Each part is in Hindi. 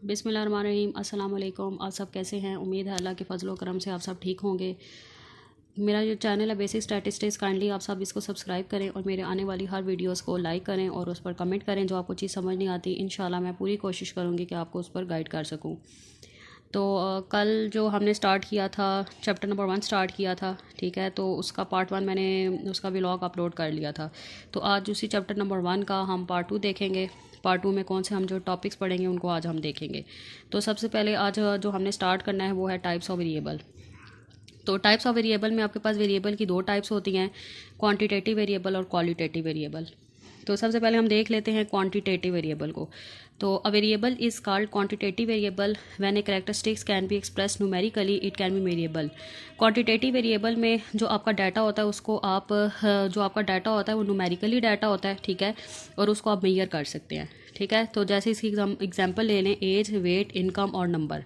बिस्मिल्लाहिर्रहमानिर्रहीम, अस्सलाम वालेकुम। आप सब कैसे हैं? उम्मीद है अल्लाह के फजल व करम से आप सब ठीक होंगे। मेरा जो चैनल है बेसिक स्टैटिस्टिक्स, काइंडली आप सब इसको सब्सक्राइब करें और मेरे आने वाली हर वीडियोस को लाइक करें और उस पर कमेंट करें। जो आपको चीज़ समझ नहीं आती, इंशाल्लाह मैं पूरी कोशिश करूँगी कि आपको उस पर गाइड कर सकूँ। तो कल जो हमने स्टार्ट किया था, चैप्टर नंबर 1 स्टार्ट किया था, ठीक है। तो उसका पार्ट 1 मैंने उसका व्लॉग अपलोड कर लिया था। तो आज उसी चैप्टर नंबर 1 का हम पार्ट 2 देखेंगे। पार्ट 2 में कौन से हम जो टॉपिक्स पढ़ेंगे उनको आज हम देखेंगे। तो सबसे पहले आज जो हमने स्टार्ट करना है वो है टाइप्स ऑफ वेरिएबल। तो टाइप्स ऑफ वेरिएबल में आपके पास वेरिएबल की 2 टाइप्स होती हैं, क्वांटिटेटिव वेरिएबल और क्वालिटेटिव वेरिएबल। तो सबसे पहले हम देख लेते हैं क्वांटिटेटिव वेरिएबल को। तो a variable is called quantitative variable when A characteristics can be express numerically it can be variable. Quantitative variable में जो आपका डाटा होता है उसको आप जो आपका डाटा होता है वो न्यूमेरिकली डाटा होता है, ठीक है, और उसको आप मेजर कर सकते हैं, ठीक है। तो जैसे इसकी एग्जांपल ले लें, एज, वेट, इनकम और नंबर,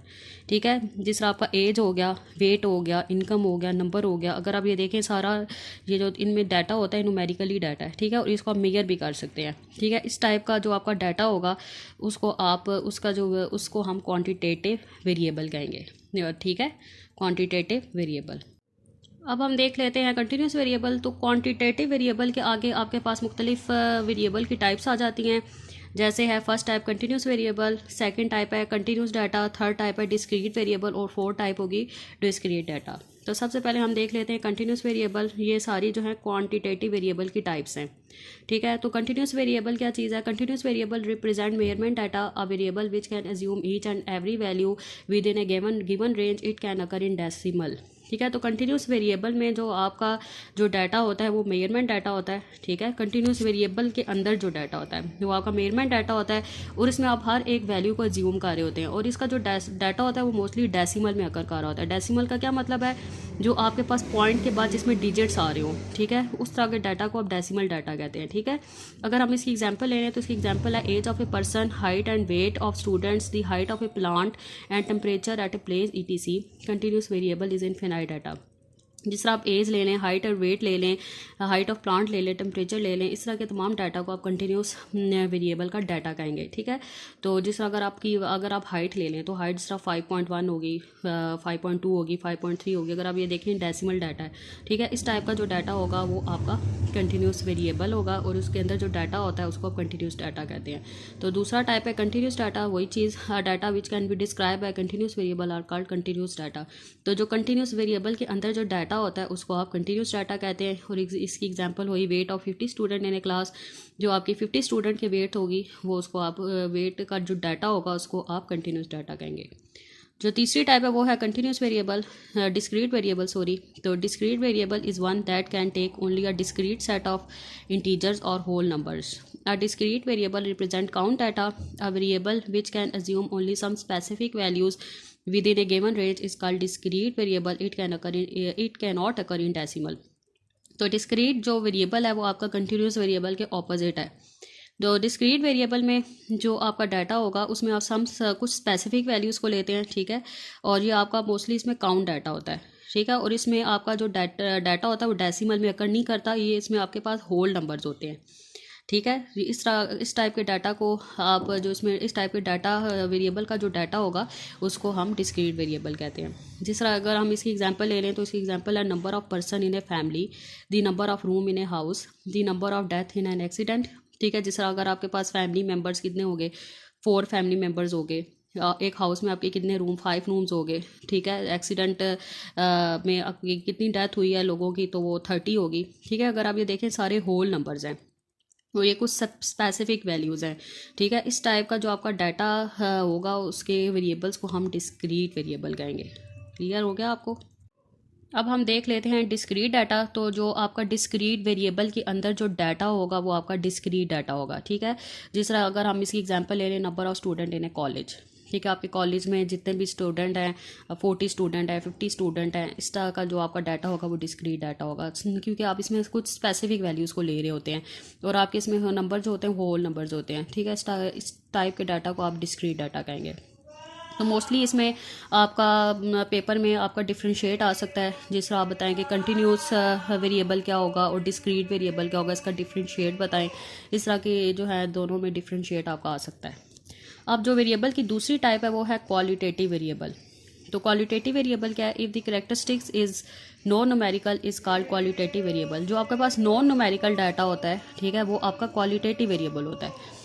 ठीक है। जिस तरह आपका एज हो गया, वेट हो गया, इनकम हो गया, नंबर हो गया। अगर आप ये देखें सारा ये जो इनमें डाटा होता है न्यूमेरिकली डाटा है, ठीक है, और इसको आप मेजर भी कर सकते हैं, ठीक है। इस टाइप का जो आपका डाटा होगा उसको आप उसको हम क्वांटिटेटिव वेरिएबल कहेंगे, ठीक है, क्वांटिटेटिव वेरिएबल। अब हम देख लेते हैं कंटिन्यूस वेरिएबल। तो क्वांटिटेटिव वेरिएबल के आगे आपके पास मुख्तलिफ वेरिएबल की टाइप्स आ जाती हैं। जैसे है first type continuous variable, second type है कंटिन्यूस डाटा, थर्ड टाइप है डिस्क्रीट वेरिएबल और फोर्थ टाइप होगी डिस्क्रीट डाटा। तो सबसे पहले हम देख लेते हैं कंटिन्यूस वेरिएबल। ये सारी जो है क्वांटिटेटिव वेरिएबल की टाइप्स हैं, ठीक है। तो कंटिन्यूस वेरिएबल क्या चीज़ है? Continuous variable represent measurement data, a variable which can assume each and every value with in A given range, it can occur in decimal, ठीक है। तो कंटिन्यूस वेरिएबल में जो आपका जो डाटा होता है वो मेजरमेंट डाटा होता है, ठीक है। कंटिन्यूस वेरिएबल के अंदर जो डाटा होता है वो आपका मेजरमेंट डाटा होता है और इसमें आप हर एक वैल्यू को अज्यूम कर रहे होते हैं और इसका जो डाटा होता है वो मोस्टली डेसिमल में आकर कर रहा होता है। डेसिमल का क्या मतलब है? जो आपके पास पॉइंट के बाद जिसमें डिजिट्स आ रहे हो, ठीक है, उस तरह के डाटा को आप डेसिमल डाटा कहते हैं, ठीक है। अगर हम इसकी एग्जांपल ले रहे हैं तो इसकी एग्जांपल है age of a person, height and weight of students, the height of a plant and temperature at a place ETC. Continuous variable is infinite data. जिस तरह आप एज ले लें, हाइट और वेट ले लें, हाइट ऑफ प्लांट ले लें, टेम्परेचर ले लें, इस तरह के तमाम डाटा को आप कंटिन्यूस वेरिएबल का डाटा कहेंगे, ठीक है। तो जिस तरह अगर आप हाइट ले लें तो हाइट जिस तरह 5.1 होगी, 5.2 होगी, 5.3 होगी। अगर आप ये देखें डेसिमल डाटा है, ठीक है। इस टाइप का जो डाटा होगा वो आपका कंटिन्यूस वेरिएबल होगा और उसके अंदर जो डाटा होता है उसको आप कंटिन्यूस डाटा कहते हैं। तो दूसरा टाइप है कंटिन्यूस डाटा, वही चीज़ data which can be describe by continuous variable are called continuous data. तो जो कंटिन्यूस वेरिएबल के अंदर जो डाटा होता है उसको आप कंटिन्यूस डाटा कहते हैं। और इसकी एग्जांपल हुई wait of 50 student in a class. जो आपकी 50 स्टूडेंट के वेट होगी वो उसको आप वेट का जो डाटा होगा उसको आप कंटिन्यूस डाटा कहेंगे। जो तीसरी टाइप है वो है continuous variable, discrete variable, sorry. तो discrete variable is one that can take only a discrete set of integers और whole numbers. A discrete variable represent count data. A variable which can assume only some specific values within a given range is called discrete variable. It cannot occur in decimal. तो डिस्क्रीट जो वेरिएबल है वो आपका कंटिन्यूस वेरिएबल के ऑपोजिट है। तो डिस्क्रीट वेरिएबल में जो आपका डाटा होगा उसमें आप कुछ स्पेसिफिक वैल्यूज़ को लेते हैं, ठीक है, और ये आपका मोस्टली इसमें काउंट डाटा होता है, ठीक है। और इसमें आपका जो डाटा होता है वो डेसिमल में अकर नहीं करता, ये इसमें आपके पास होल नंबर्स होते हैं, ठीक है। इस टाइप के डाटा को आप जो इसमें इस टाइप के डाटा वेरिएबल का जो डाटा होगा उसको हम डिस्क्रीट वेरिएबल कहते हैं। जिस तरह अगर हम इसकी एग्जांपल ले लें तो इसकी एग्जांपल है number of person in a family, the number of room in a house, the number of death in an accident, ठीक है। जिस तरह अगर आपके पास फैमिली मेम्बर्स कितने हो गए, 4 फैमिली मेम्बर्स हो गए, एक हाउस में आपके कितने रूम, 5 रूम्स हो गए, ठीक है। एक्सीडेंट में आपकी कितनी डेथ हुई है लोगों की तो वो 30 होगी, ठीक है। अगर आप ये देखें सारे होल नंबर्स हैं और ये कुछ सब स्पेसिफिक वैल्यूज़ हैं, ठीक है। इस टाइप का जो आपका डाटा होगा उसके वेरिएबल्स को हम डिस्क्रीट वेरिएबल कहेंगे। क्लियर हो गया आपको? अब हम देख लेते हैं डिस्क्रीट डाटा। तो जो आपका डिस्क्रीट वेरिएबल के अंदर जो डाटा होगा वो आपका डिस्क्रीट डाटा होगा, ठीक है। जिस तरह अगर हम इसकी एग्जांपल ले लें number of student in A college, ठीक है। आपके कॉलेज में जितने भी स्टूडेंट हैं, 40 स्टूडेंट हैं, 50 स्टूडेंट हैं, इस तरह का जो आपका डाटा होगा वो डिस्क्रीट डाटा होगा, क्योंकि आप इसमें कुछ स्पेसिफिक वैल्यूज़ को ले रहे होते हैं और आपके इसमें नंबर जो होते हैं होल नंबर्स होते हैं, ठीक है। इस टाइप के डाटा को आप डिस्क्रीट डाटा कहेंगे। तो मोस्टली इसमें आपका पेपर में आपका डिफरेंशिएट आ सकता है, जिस तरह आप बताएं कि कंटिन्यूस वेरिएबल क्या होगा और डिस्क्रीट वेरिएबल क्या होगा, इसका डिफरेंशिएट बताएं। इस तरह के जो है दोनों में डिफरेंशिएट आपका आ सकता है। अब जो वेरिएबल की दूसरी टाइप है वो है क्वालिटेटिव वेरिएबल। तो क्वालिटेटिव वेरिएबल क्या है? If the characteristics is non numerical is called qualitative variable. जो आपके पास नॉन न्यूमेरिकल डाटा होता है, ठीक है, वो आपका क्वालिटेटिव वेरिएबल होता है।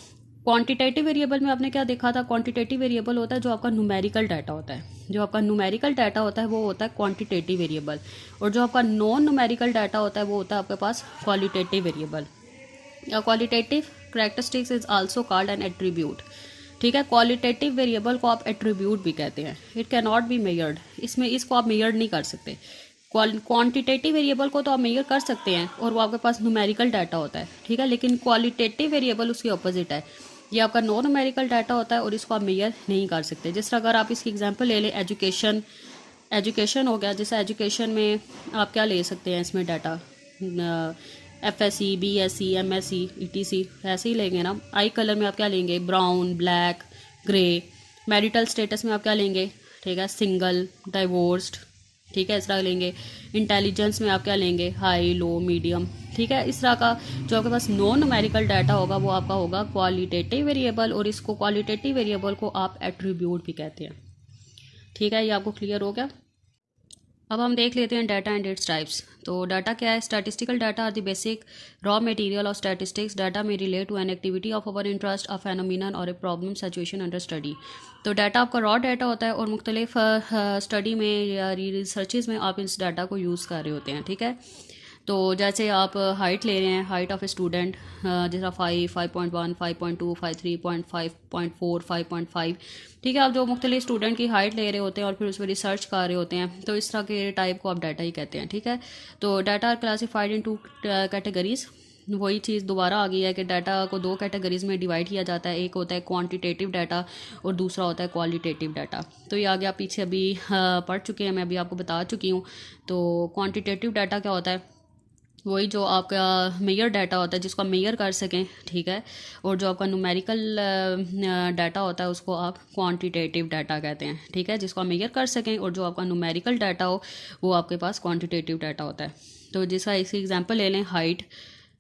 क्वांटिटेटिव वेरिएबल में आपने क्या देखा था? क्वांटिटेटिव वेरिएबल होता है जो आपका न्यूमेरिकल डाटा होता है। जो आपका न्यूमेरिकल डाटा होता है वो होता है क्वांटिटेटिव वेरिएबल, और जो आपका नॉन न्यूमेरिकल डाटा होता है वो होता है आपके पास qualitative variable. Qualitative characteristics is also called an attribute. ठीक है, क्वालिटेटिव वेरिएबल को आप एट्रीब्यूट भी कहते हैं। It can not be measured, इसमें इसको आप मेजर नहीं कर सकते। क्वांटिटेटिव वेरिएबल को तो आप मेजर कर सकते हैं और वो आपके पास न्यूमेरिकल डाटा होता है, ठीक है, लेकिन क्वालिटेटिव वेरिएबल उसकी ऑपोजिट है। ये आपका नॉन न्यूमेरिकल डाटा होता है और इसको आप मेजर नहीं कर सकते। जिस तरह अगर आप इसकी एग्जांपल ले लें, एजुकेशन हो गया। जैसे एजुकेशन में आप क्या ले सकते हैं इसमें data, FSC, BSc, MSc, ETC ऐसे ही लेंगे ना। आई कलर में आप क्या लेंगे? Brown, black, grey. Marital status में आप क्या लेंगे? ठीक है, सिंगल, डाइवोर्स्ड, ठीक है, इस तरह लेंगे। इंटेलिजेंस में आप क्या लेंगे? हाई, लो, मीडियम, ठीक है। इस तरह का जो आपके पास नॉन न्यूमेरिकल डाटा होगा वो आपका होगा क्वालिटेटिव वेरिएबल, और इसको क्वालिटेटिव वेरिएबल को आप एट्रीब्यूट भी कहते हैं। ठीक है, ये आपको क्लियर हो गया। अब हम देख लेते हैं डाटा एंड इट्स टाइप्स। तो डाटा क्या है? Statistical data are the basic raw material of statistics. Data may relate to an activity of our interest, a phenomenon और a problem situation under study. तो डाटा आपका रॉ डाटा होता है और मुख्तलिफ स्टडी में या रिसर्चेज में आप इस डाटा को यूज़ कर रहे होते हैं। ठीक है, तो जैसे आप हाइट ले रहे हैं, हाइट ऑफ ए स्टूडेंट, जैसा 5.1, 5.2, 3.5, 5.4, 5.5, ठीक है। आप जो मुख्तलिफ स्टूडेंट की हाइट ले रहे होते हैं और फिर उस पर रिसर्च कर रहे होते हैं, तो इस तरह के टाइप को आप डाटा ही कहते हैं। ठीक है, तो data are classified in 2 categories. वही चीज़ दोबारा आ गई है कि डाटा को 2 कैटेगरीज में डिवाइड किया जाता है। एक होता है क्वांटिटेटिव डाटा और दूसरा होता है क्वालिटेटिव डाटा। तो ये आगे आप पीछे अभी पढ़ चुके हैं, मैं अभी आपको बता चुकी हूँ। तो क्वांटिटेटिव डाटा क्या होता है? वही जो आपका मेजर डाटा होता है जिसको आप मेजर कर सकें, ठीक है, और जो आपका न्यूमेरिकल डाटा होता है उसको आप क्वांटिटेटिव डाटा कहते हैं। ठीक है, जिसको आप मेजर कर सकें, और जो आपका न्यूमेरिकल डाटा हो वो आपके पास क्वांटिटेटिव डाटा होता है। तो जिसका इसकी एग्जांपल ले लें, हाइट,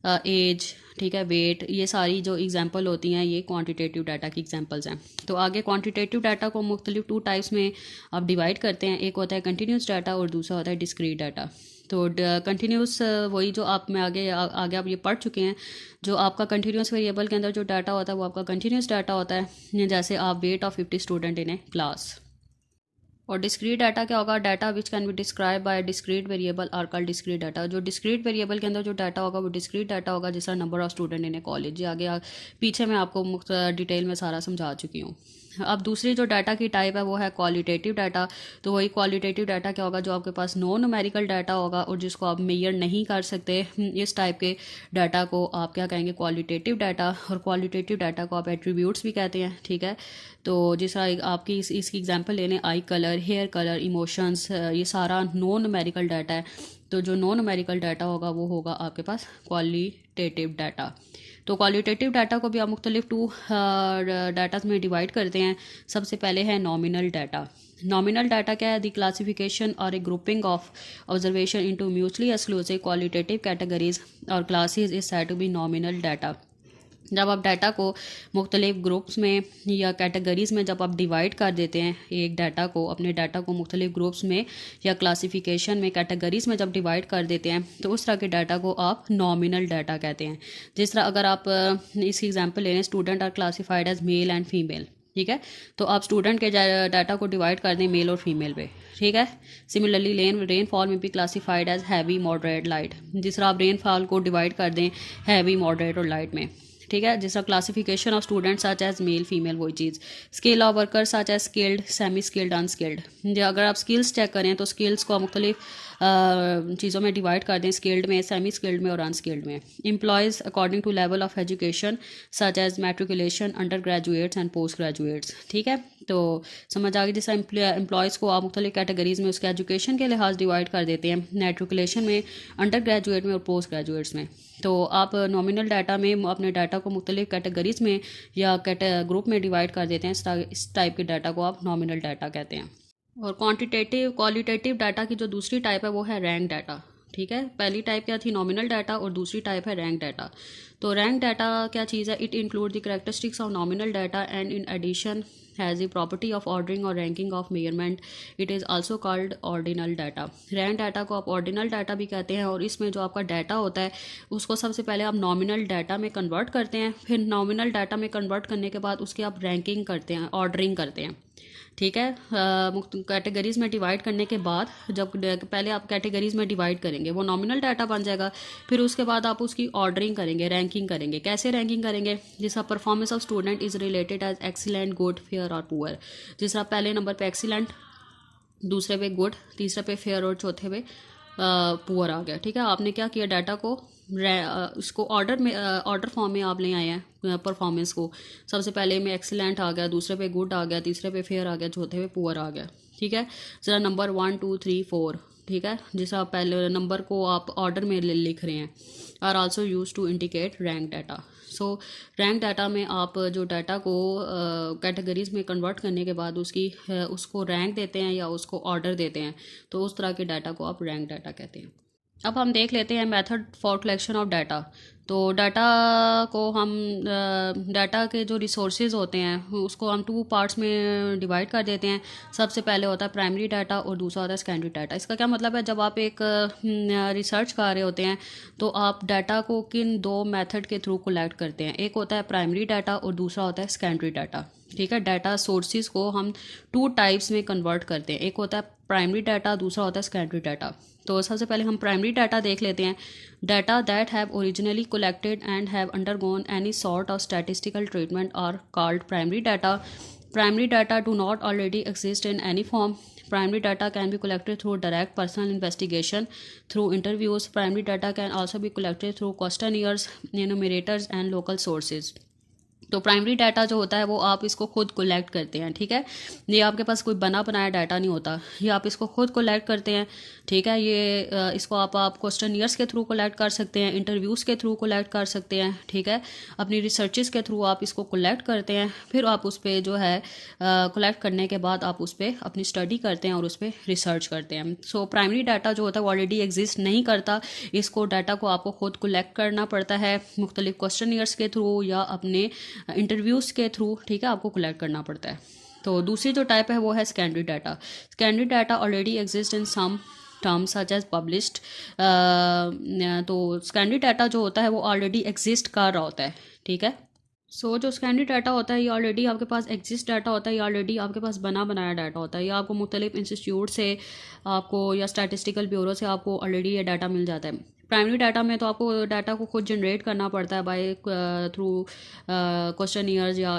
एज, ठीक है, वेट, ये सारी जो एग्जांपल होती हैं ये क्वांटिटेटिव डाटा की एग्जांपल्स हैं। तो आगे क्वांटिटेटिव डाटा को मुख्तलिफ 2 टाइप्स में आप डिवाइड करते हैं। एक होता है कंटिन्यूस डाटा और दूसरा होता है डिस्क्रीट डाटा। तो कंटिन्यूस वही जो आप में आगे आप ये पढ़ चुके हैं। जो आपका कंटिन्यूस वेरिएबल के अंदर जो डाटा होता है वो आपका कंटिन्यूस डाटा होता है। जैसे आप weight of 50 student in a class. और डिस्क्रीट डाटा क्या होगा? Data which can be describe by discrete variable are called discrete data. जो डिस्क्रीट वेरिएबल के अंदर जो डाटा होगा वो डिस्क्रीट डाटा होगा, जैसा number of student in A college. आगे पीछे मैं आपको डिटेल में सारा समझा चुकी हूँ। अब दूसरी जो डाटा की टाइप है वो है क्वालिटेटिव डाटा। तो वही क्वालिटेटिव डाटा क्या होगा? जो आपके पास नॉन न्यूमेरिकल डाटा होगा और जिसको आप मेजर नहीं कर सकते, इस टाइप के डाटा को आप क्या कहेंगे? Qualitative data. और क्वालिटेटिव डाटा को आप एट्रीब्यूट्स भी कहते हैं। ठीक है, तो जिस तरह आपकी इसकी एग्जांपल ले लें, eye colour, hair colour, emotions, ये सारा नॉन न्यूमेरिकल डाटा है। तो जो नॉन न्यूमेरिकल डाटा होगा वो होगा आपके पास क्वालिटेटिव डाटा। तो क्वालिटेटिव डाटा को भी आप मुख्तलिफ 2 डाटाज में डिवाइड करते हैं। सबसे पहले है नॉमिनल डाटा। नॉमिनल डाटा क्या है? द क्लासिफिकेशन और a grouping of observation into mutually exclusive qualitative categories और classes is said to be nominal data. जब आप डाटा को मुख्तलिफ ग्रुप्स में या कैटेगरीज़ में जब आप डिवाइड कर देते हैं, एक डाटा को, अपने डाटा को मुख्तलिफ ग्रुप्स में या क्लासिफिकेशन में, कैटेगरीज़ में जब डिवाइड कर देते हैं, तो उस तरह के डाटा को आप नॉमिनल डाटा कहते हैं। जिस तरह अगर आप इसकी एग्जांपल ले लें, student are classified as male and female. ठीक है, तो आप स्टूडेंट के डाटा को डिवाइड कर दें मेल और फीमेल पे। ठीक है, सिमिलरली रेनफॉल में भी classified as heavy, moderate, light. जिस तरह आप रेनफॉल को डिवाइड कर दें हैवी, मॉडरेट और लाइट में। ठीक है, जिस तरह classification of student such as male, female, वही चीज़। Scale of worker such as skilled, semi skilled, unskilled. अगर आप स्किल्स चेक करें तो स्किल्स को मुख्तलिफ चीज़ों में डिवाइड कर दें, स्किल्ड में, सेमी स्किल्ड में और अनस्किल्ड में। Employees according to level of education such as matriculation, under graduates and post graduates. ठीक है, तो समझ आ गई। जैसे एम्प्लॉयज़ को आप मुख्तलिफ कैटेगरीज़ में उसके एजुकेशन के लिहाज डिवाइड कर देते हैं, मैट्रिकुलेशन में, अंडर ग्रेजुएट में और पोस्ट ग्रेजुएट्स में। तो आप नॉमिनल डाटा में अपने डाटा को मुख्तलिफ कैटेगरीज़ में या ग्रुप में डिवाइड कर देते हैं। इस टाइप के डाटा को आप नॉमिनल डाटा कहते हैं। और क्वालिटेटिव डाटा की जो दूसरी टाइप है वो है रैंक डाटा। ठीक है, पहली टाइप क्या थी, नॉमिनल डाटा, और दूसरी टाइप है रैंक डाटा। तो रैंक डाटा क्या चीज़ है, it include the characteristics of nominal data and in addition has the property of ordering और ranking of measurement. It is also called ordinal data. Rank data को आप ऑर्डिनल डाटा भी कहते हैं, और इसमें जो आपका डाटा होता है उसको सबसे पहले आप नॉमिनल डाटा में कन्वर्ट करते हैं, फिर नॉमिनल डाटा में कन्वर्ट करने के बाद उसकी आप रैंकिंग करते हैं, ऑर्डरिंग करते हैं। ठीक है, कैटेगरीज़ में डिवाइड करने के बाद जब पहले आप कैटेगरीज़ में डिवाइड करेंगे वो नॉमिनल डाटा बन जाएगा, फिर उसके बाद आप उसकी ऑर्डरिंग करेंगे, रैंकिंग करेंगे। कैसे रैंकिंग करेंगे, जिसका performance of student is related as excellent, good, fair और पुअर। जिस पहले नंबर पे एक्सीलेंट, दूसरे पे गुड, तीसरे पे फेयर और चौथे पे पुअर आ गया। ठीक है, आपने क्या किया, डाटा को इसको ऑर्डर फॉर्म में आप ले आए हैं परफॉर्मेंस को। सबसे पहले में एक्सीलेंट आ गया, दूसरे पे गुड आ गया, तीसरे पे फेयर आ गया, चौथे पे पुअर आ गया। ठीक है, ज़रा नंबर 1 2 3 4, ठीक है, जिस पहले नंबर को आप ऑर्डर में लिख रहे हैं, are also use to indicate rank data. So rank data में आप जो डाटा को कैटेगरीज में कन्वर्ट करने के बाद उसको रैंक देते हैं या उसको ऑर्डर देते हैं, तो उस तरह के डाटा को आप रैंक डाटा कहते हैं। अब हम देख लेते हैं method for collection of data. तो डाटा को हम डाटा के जो रिसोर्सेज होते हैं उसको हम 2 पार्ट्स में डिवाइड कर देते हैं। सबसे पहले होता है प्राइमरी डाटा और दूसरा होता है सेकेंडरी डाटा। इसका क्या मतलब है, जब आप एक रिसर्च कर रहे होते हैं तो आप डाटा को किन 2 मेथड के थ्रू कलेक्ट करते हैं। एक होता है प्राइमरी डाटा और दूसरा होता है सेकेंडरी डाटा। ठीक है, डाटा सोर्सेज को हम 2 टाइप्स में कन्वर्ट करते हैं, एक होता है प्राइमरी डाटा, दूसरा होता है सेकेंडरी डाटा। तो सबसे पहले हम प्राइमरी डाटा देख लेते हैं। Data that have originally collected and have undergone any sort of statistical treatment are called primary data. Primary data do not already exist in any form. Primary data can be collected through direct personal investigation, through interviews. Primary data can also be collected through questionnaires, enumerators and local sources. तो प्राइमरी डाटा जो होता है वो आप इसको खुद कलेक्ट करते हैं। ठीक है, ये आपके पास कोई बना बनाया डाटा नहीं होता, ये आप इसको खुद कलेक्ट करते हैं। ठीक है, ये इसको आप क्वेश्चनियर्स के थ्रू कलेक्ट कर सकते हैं, इंटरव्यूज़ के थ्रू कलेक्ट कर सकते हैं। ठीक है, अपनी रिसर्चेस के थ्रू आप इसको कलेक्ट करते हैं, फिर आप उस पर जो है कलेक्ट करने के बाद आप उस पर अपनी स्टडी करते हैं और उस पर रिसर्च करते हैं। सो प्राइमरी डाटा जो होता है वो ऑलरेडी एग्जिस्ट नहीं करता, इसको डाटा को आपको खुद कलेक्ट करना पड़ता है मुख्तलिफ क्वेश्चनियर्स के थ्रू या अपने इंटरव्यूज़ के थ्रू। ठीक है, आपको कलेक्ट करना पड़ता है। तो दूसरी जो टाइप है वो है secondary data. Secondary data already exist in some terms such as published. तो सेकेंडरी डाटा जो होता है वो ऑलरेडी एग्जिस्ट कर रहा होता है। ठीक है, सो जो सेकेंडरी डाटा होता है ये ऑलरेडी आपके पास एग्जिस्ट डाटा होता है, ये ऑलरेडी आपके पास बना बनाया डाटा होता है, या आपको मुख्तलिफ इंस्टीट्यूट से आपको या स्टैटिस्टिकल ब्यूरो से आपको ऑलरेडी ये डाटा मिल जाता है। प्राइमरी डाटा में तो आपको डाटा को खुद जनरेट करना पड़ता है बाय थ्रू क्वेश्चनियर्स या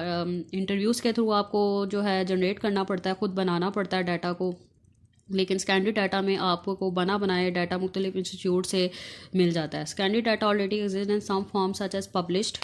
इंटरव्यूज़ के थ्रू आपको जो है जनरेट करना पड़ता है, खुद बनाना पड़ता है डाटा को। लेकिन सेकेंडरी डाटा में आपको बना बनाए डाटा मुख्तलिफ इंस्टीट्यूट से मिल जाता है। Secondary data already exist in some form such as published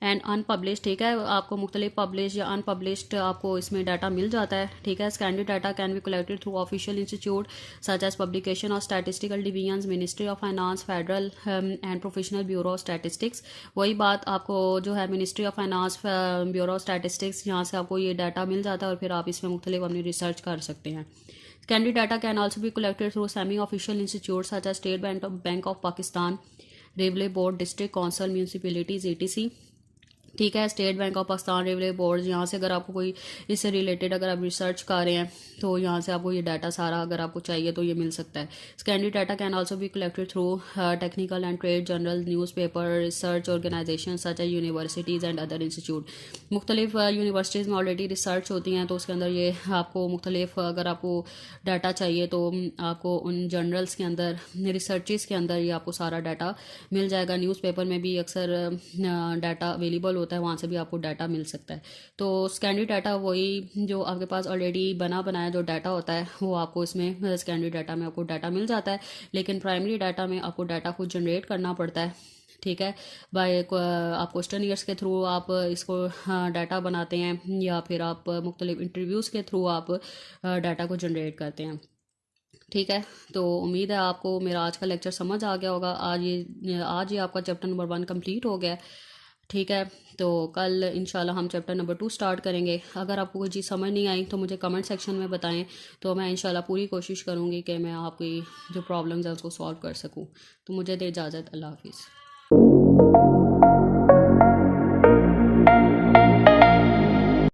and unpublished. ठीक है, आपको मुख्तलिफ पब्लिश या अनपब्लिश्ड आपको इसमें डाटा मिल जाता है। ठीक है, secondary data can be collected through official institute such as publication of statistical divisions, ministry of finance, federal and professional bureau of statistics. वही बात आपको जो है ministry of finance, bureau of statistics, यहाँ से आपको ये डाटा मिल जाता है और फिर आप इसमें मुख्तलिफ अपनी रिसर्च कर सकते हैं। Secondary data can also be collected through semi official institute such as State Bank of Pakistan, railway board, district council, municipalities, ETC। ठीक है, State Bank of Pakistan, railway board, यहाँ से अगर आपको कोई इससे रिलेटेड अगर आप रिसर्च कर रहे हैं तो यहाँ से आपको ये डाटा सारा अगर आपको चाहिए तो ये मिल सकता है। Secondary data can also be collected through technical and trade journal, newspaper, research organisation such as universities and other institute. मुख्तलिफ यूनिवर्सिटीज़ में ऑलरेडी रिसर्च होती हैं तो उसके अंदर ये आपको मुख्तलिफ अगर आपको डाटा चाहिए तो आपको उन जर्नल्स के अंदर, रिसर्चेस के अंदर ये आपको सारा डाटा मिल जाएगा। न्यूज़पेपर में भी अक्सर डाटा अवेलेबल होता है, वहाँ से भी आपको डाटा मिल सकता है। तो सेकेंडरी डाटा वही जो आपके पास ऑलरेडी बना बनाया जो डाटा होता है वो आपको इसमें सेकेंडरी डाटा में आपको डाटा मिल जाता है। लेकिन प्राइमरी डाटा में आपको डाटा खुद जनरेट करना पड़ता है। ठीक है। आप क्वेश्चन ईयर्स के थ्रू आप इसको डाटा बनाते हैं, या फिर आप मुख्तलिफ इंटरव्यूज़ के थ्रू आप डाटा को जनरेट करते हैं। ठीक है, तो उम्मीद है आपको मेरा आज का लेक्चर समझ आ गया होगा। आज ही आपका चैप्टर नंबर 1 कंप्लीट हो गया। ठीक है, तो कल इंशाल्लाह हम चैप्टर नंबर 2 स्टार्ट करेंगे। अगर आपको कोई चीज़ समझ नहीं आई तो मुझे कमेंट सेक्शन में बताएं, तो मैं इंशाल्लाह पूरी कोशिश करूँगी कि मैं आपकी जो प्रॉब्लम्स है उसको सॉल्व कर सकूँ। तो मुझे दे इजाज़त, अल्लाह हाफिज़।